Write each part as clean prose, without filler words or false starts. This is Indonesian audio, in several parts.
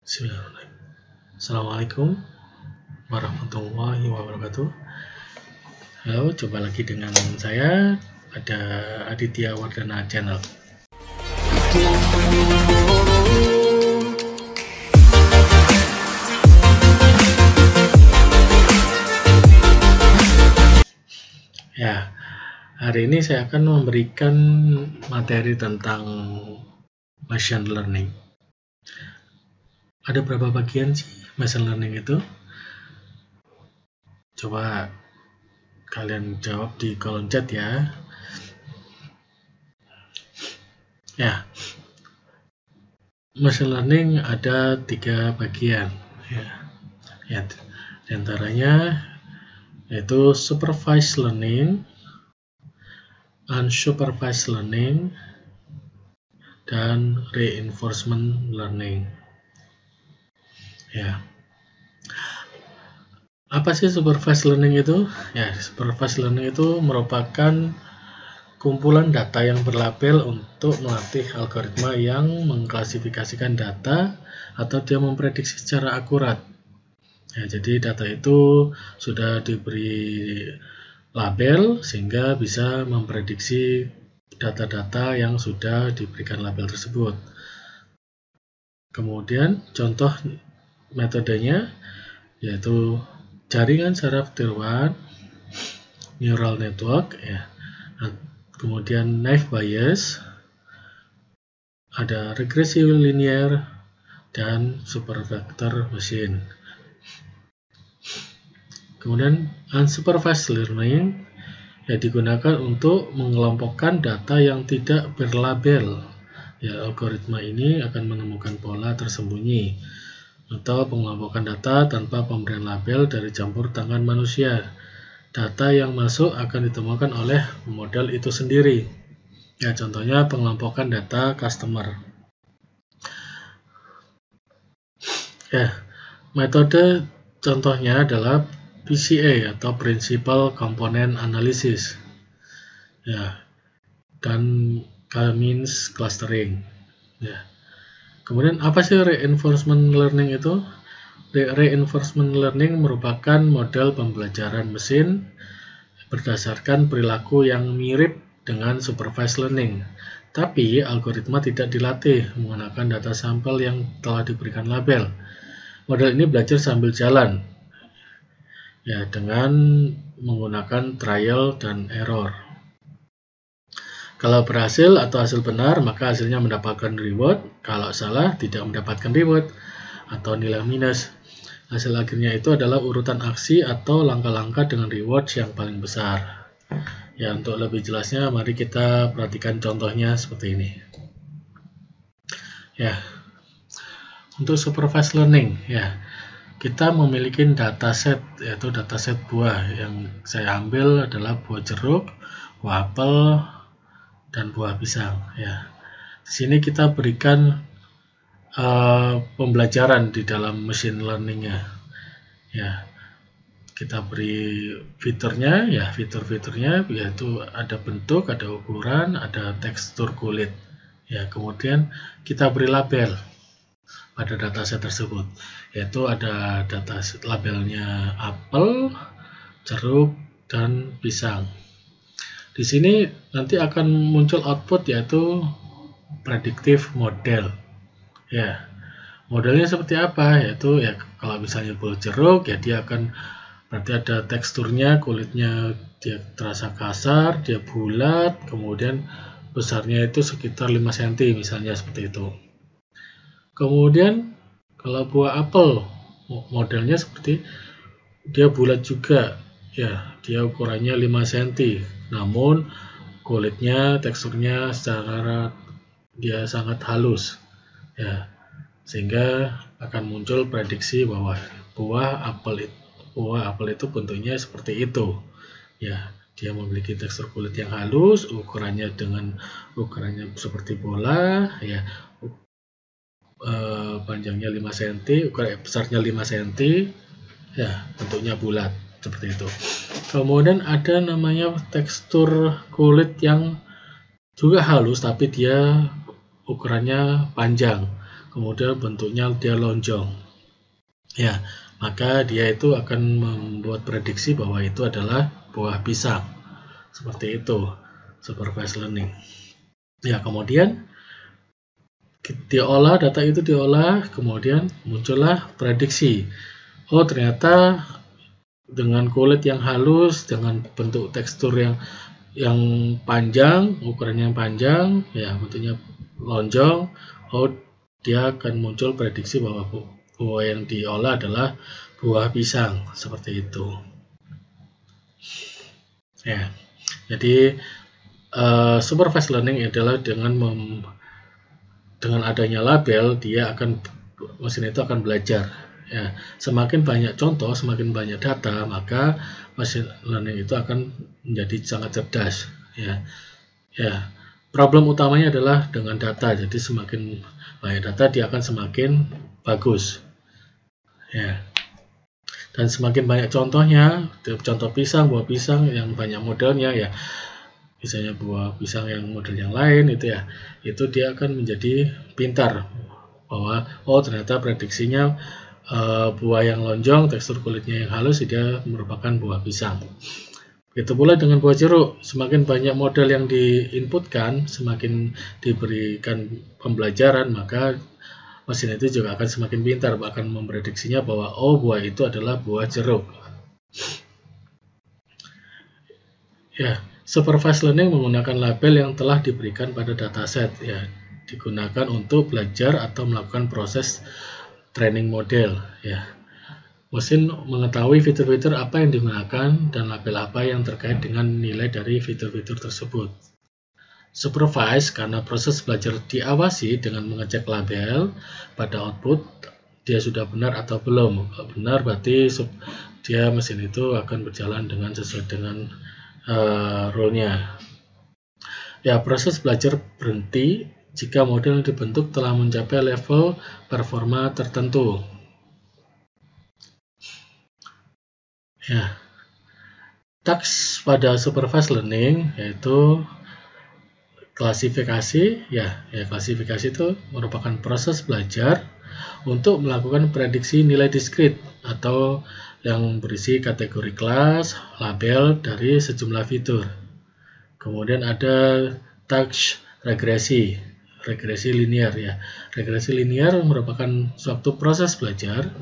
Bismillahirrahmanirrahim. Assalamualaikum warahmatullahi wabarakatuh. Halo, coba lagi dengan saya, ada Aditya Wardana Channel. Ya, hari ini saya akan memberikan materi tentang machine learning. Ada berapa bagian sih machine learning itu? Coba kalian jawab di kolom chat ya. Ya, machine learning ada 3 bagian. Ya, di antaranya yaitu supervised learning, unsupervised learning, dan reinforcement learning. Ya, apa sih supervised learning itu? Ya, supervised learning itu merupakan kumpulan data yang berlabel untuk melatih algoritma yang mengklasifikasikan data atau dia memprediksi secara akurat. Ya, jadi data itu sudah diberi label sehingga bisa memprediksi data-data yang sudah diberikan label tersebut. Kemudian contoh metodenya yaitu jaringan saraf tiruan, neural network, ya. Kemudian naive Bayes, ada regresi linear, dan supervector machine. Kemudian unsupervised learning yang digunakan untuk mengelompokkan data yang tidak berlabel. Ya, algoritma ini akan menemukan pola tersembunyi atau pengelompokan data tanpa pemberian label dari campur tangan manusia. Data yang masuk akan ditemukan oleh model itu sendiri. Ya, contohnya pengelompokan data customer. Ya, metode contohnya adalah PCA atau Principal Component Analysis. Ya, dan K-means clustering. Ya. Kemudian apa sih reinforcement learning itu? Reinforcement learning merupakan model pembelajaran mesin berdasarkan perilaku yang mirip dengan supervised learning. Tapi algoritma tidak dilatih menggunakan data sampel yang telah diberikan label. Model ini belajar sambil jalan, ya, dengan menggunakan trial dan error. Kalau berhasil atau hasil benar, maka hasilnya mendapatkan reward. Kalau salah, tidak mendapatkan reward atau nilai minus. Hasil akhirnya itu adalah urutan aksi atau langkah-langkah dengan rewards yang paling besar. Ya, untuk lebih jelasnya, mari kita perhatikan contohnya seperti ini. Ya, untuk supervised learning, ya, kita memiliki dataset, yaitu dataset buah. Yang saya ambil adalah buah jeruk, buah apel, dan buah pisang. Ya, di sini kita berikan pembelajaran di dalam machine learningnya. Ya, kita beri fiturnya, ya, fitur-fiturnya yaitu ada bentuk, ada ukuran, ada tekstur kulit. Ya, kemudian kita beri label pada dataset tersebut, yaitu ada dataset labelnya apel, jeruk, dan pisang. Di sini nanti akan muncul output yaitu predictive model. Ya, modelnya seperti apa? Yaitu ya kalau misalnya buah jeruk, ya dia akan berarti ada teksturnya, kulitnya dia terasa kasar, dia bulat, kemudian besarnya itu sekitar 5 cm misalnya seperti itu. Kemudian kalau buah apel, modelnya seperti dia bulat juga, ya, dia ukurannya 5 cm, namun kulitnya, teksturnya secara dia sangat halus, ya, sehingga akan muncul prediksi bahwa buah apel itu bentuknya seperti itu. Ya, dia memiliki tekstur kulit yang halus, ukurannya seperti bola, ya, panjangnya 5 cm, ukuran besarnya 5 cm, ya, bentuknya bulat seperti itu. Kemudian ada namanya tekstur kulit yang juga halus tapi dia ukurannya panjang. kemudian bentuknya dia lonjong. Ya, maka dia itu akan membuat prediksi bahwa itu adalah buah pisang. Seperti itu, supervised learning. Ya, kemudian diolah, data itu diolah, kemudian muncullah prediksi. Oh, ternyata dengan kulit yang halus, dengan bentuk tekstur yang panjang, ukurannya yang panjang, ya bentuknya lonjong, oh dia akan muncul prediksi bahwa buah yang diolah adalah buah pisang, seperti itu. Ya, jadi supervised learning adalah dengan adanya label, mesin itu akan belajar. Ya, semakin banyak contoh, semakin banyak data, maka machine learning itu akan menjadi sangat cerdas. Ya, problem utamanya adalah dengan data. Jadi semakin banyak data, dia akan semakin bagus. Ya, dan semakin banyak contohnya, contoh pisang, buah pisang yang banyak modelnya, ya, misalnya buah pisang yang model yang lain itu dia akan menjadi pintar bahwa oh ternyata prediksinya buah yang lonjong, tekstur kulitnya yang halus, dia merupakan buah pisang. Begitu pula dengan buah jeruk, semakin banyak model yang diinputkan, semakin diberikan pembelajaran, maka mesin itu juga akan semakin pintar, bahkan memprediksinya bahwa oh buah itu adalah buah jeruk. Ya, supervised learning menggunakan label yang telah diberikan pada dataset, ya, digunakan untuk belajar atau melakukan proses training model, ya. Mesin mengetahui fitur-fitur apa yang digunakan dan label apa yang terkait dengan nilai dari fitur-fitur tersebut. Supervise karena proses belajar diawasi dengan mengecek label pada output, dia sudah benar atau belum. Kalau benar berarti mesin itu akan berjalan sesuai dengan rule-nya. Ya, proses belajar berhenti jika model yang dibentuk telah mencapai level performa tertentu. Ya, task pada supervised learning yaitu klasifikasi. Ya, klasifikasi itu merupakan proses belajar untuk melakukan prediksi nilai diskrit atau yang berisi kategori kelas, label dari sejumlah fitur. Kemudian ada task regresi linear, ya. Regresi linear merupakan suatu proses belajar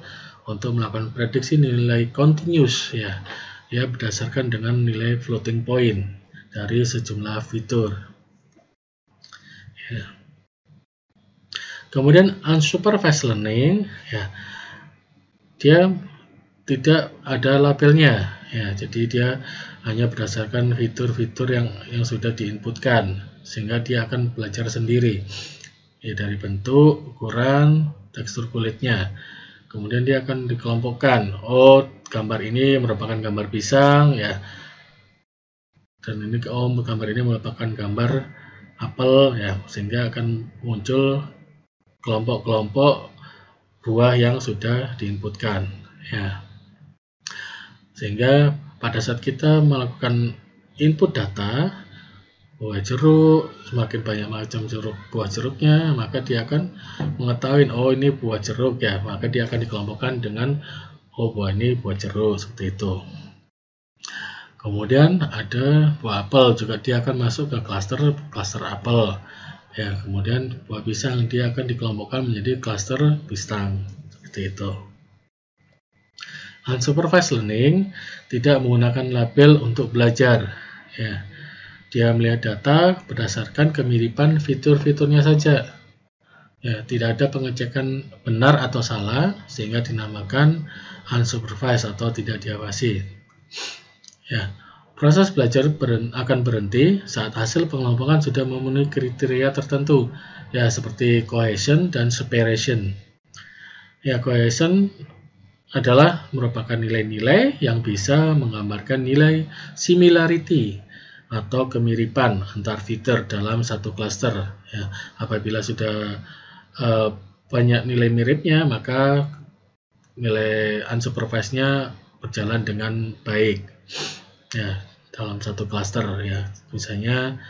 untuk melakukan prediksi nilai continuous, ya berdasarkan dengan nilai floating point dari sejumlah fitur. Ya. Kemudian unsupervised learning, ya, dia tidak ada labelnya, ya, jadi dia hanya berdasarkan fitur-fitur yang sudah diinputkan, sehingga dia akan belajar sendiri, ya, dari bentuk, ukuran, tekstur kulitnya. Kemudian dia akan dikelompokkan. Oh, gambar ini merupakan gambar pisang, ya, dan ini gambar ini merupakan gambar apel, ya, sehingga akan muncul kelompok-kelompok buah yang sudah diinputkan, ya. Sehingga pada saat kita melakukan input data buah jeruk, semakin banyak macam buah jeruknya, maka dia akan mengetahui oh ini buah jeruk, ya, maka dia akan dikelompokkan dengan oh buah ini buah jeruk, seperti itu. Kemudian ada buah apel, juga dia akan masuk ke klaster apel, ya. Kemudian buah pisang, dia akan dikelompokkan menjadi klaster pisang, seperti itu. Unsupervised learning tidak menggunakan label untuk belajar, ya. Dia melihat data berdasarkan kemiripan fitur-fiturnya saja, ya. Tidak ada pengecekan benar atau salah, sehingga dinamakan unsupervised atau tidak diawasi, ya. Proses belajar akan berhenti saat hasil pengelompokan sudah memenuhi kriteria tertentu, ya, seperti cohesion dan separation. Ya, cohesion adalah merupakan nilai-nilai yang bisa menggambarkan nilai similarity atau kemiripan antar fitur dalam satu klaster, ya. Apabila sudah banyak nilai miripnya, maka nilai unsupervised-nya berjalan dengan baik, ya, dalam satu klaster, ya. Misalnya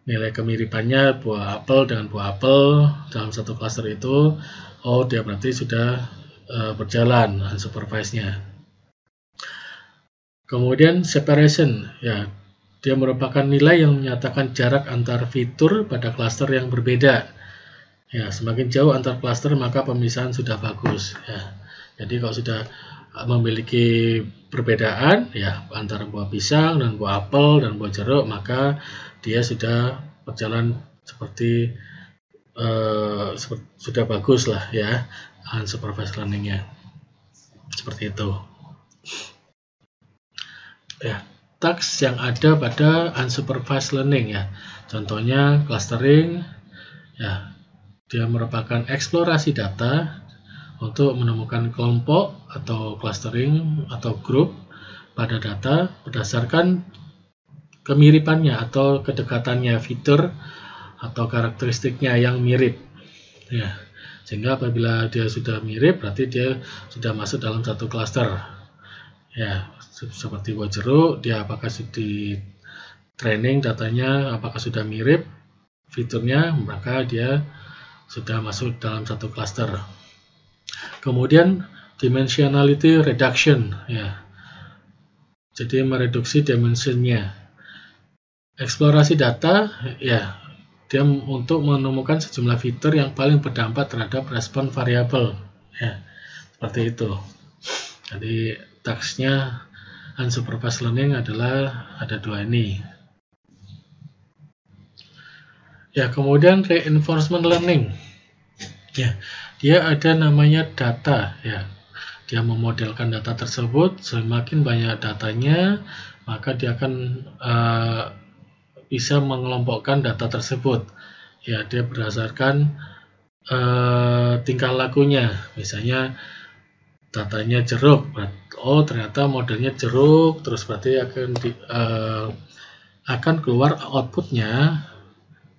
nilai kemiripannya buah apel dengan buah apel dalam satu klaster itu, oh dia berarti sudah berjalan unsupervised-nya. Kemudian separation, ya, dia merupakan nilai yang menyatakan jarak antar fitur pada klaster yang berbeda. Ya, semakin jauh antar klaster maka pemisahan sudah bagus. Ya, jadi kalau sudah memiliki perbedaan ya antara buah pisang dan buah apel dan buah jeruk, maka dia sudah berjalan seperti sudah bagus lah ya unsupervised learning-nya. Seperti itu. Ya, task yang ada pada unsupervised learning ya. Contohnya clustering ya. Dia merupakan eksplorasi data untuk menemukan kelompok atau clustering atau grup pada data berdasarkan kemiripannya atau kedekatannya fitur atau karakteristiknya yang mirip. Ya, sehingga apabila dia sudah mirip berarti dia sudah masuk dalam satu cluster. Ya, seperti buah jeruk, dia apakah di training datanya apakah sudah mirip fiturnya, maka dia sudah masuk dalam satu cluster. Kemudian dimensionality reduction ya. Jadi mereduksi dimensinya. Eksplorasi data ya, dia untuk menemukan sejumlah fitur yang paling berdampak terhadap respon variabel ya. Seperti itu. Jadi tasknya unsupervised learning adalah ada dua ini. Ya, kemudian reinforcement learning. Ya, dia ada namanya data ya. Dia memodelkan data tersebut, semakin banyak datanya, maka dia akan bisa mengelompokkan data tersebut. Ya, dia berdasarkan tingkah lakunya. Misalnya datanya jeruk, oh ternyata modelnya jeruk, terus berarti akan keluar outputnya,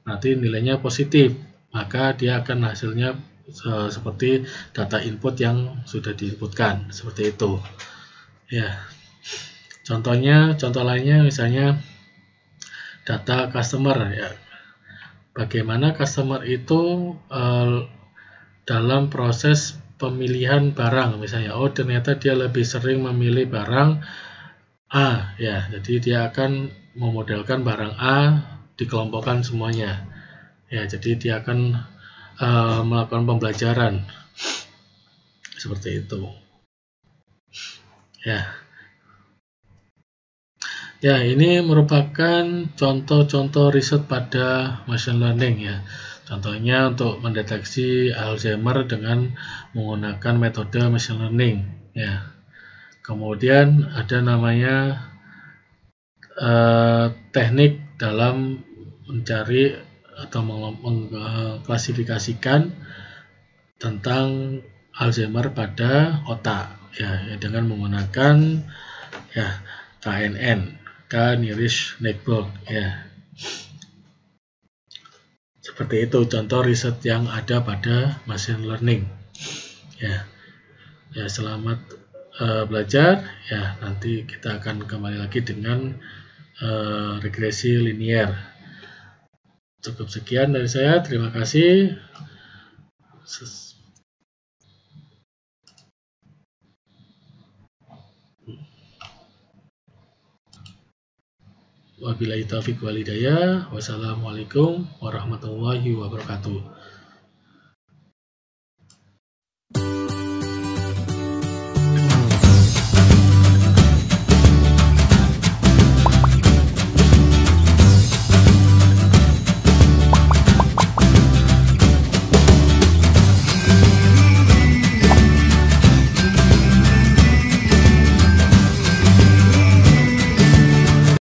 nanti nilainya positif, maka dia akan hasilnya seperti data input yang sudah diinputkan, seperti itu. Ya, contoh lainnya misalnya data customer ya. Bagaimana customer itu dalam proses pemilihan barang, misalnya oh ternyata dia lebih sering memilih barang A ya, jadi dia akan memodelkan barang A dikelompokkan semuanya ya, jadi dia akan melakukan pembelajaran seperti itu ya. Ya, ini merupakan contoh-contoh riset pada machine learning ya. Contohnya untuk mendeteksi Alzheimer dengan menggunakan metode machine learning ya. Kemudian ada namanya teknik dalam mencari atau mengklasifikasikan tentang Alzheimer pada otak ya, dengan menggunakan ya KNN, K-Nearest Network ya. Seperti itu contoh riset yang ada pada machine learning ya. Ya, selamat belajar ya. Nanti kita akan kembali lagi dengan regresi linear. Cukup sekian dari saya, terima kasih. Wabillahi taufiq wal hidayah. Wassalamualaikum warahmatullahi wabarakatuh.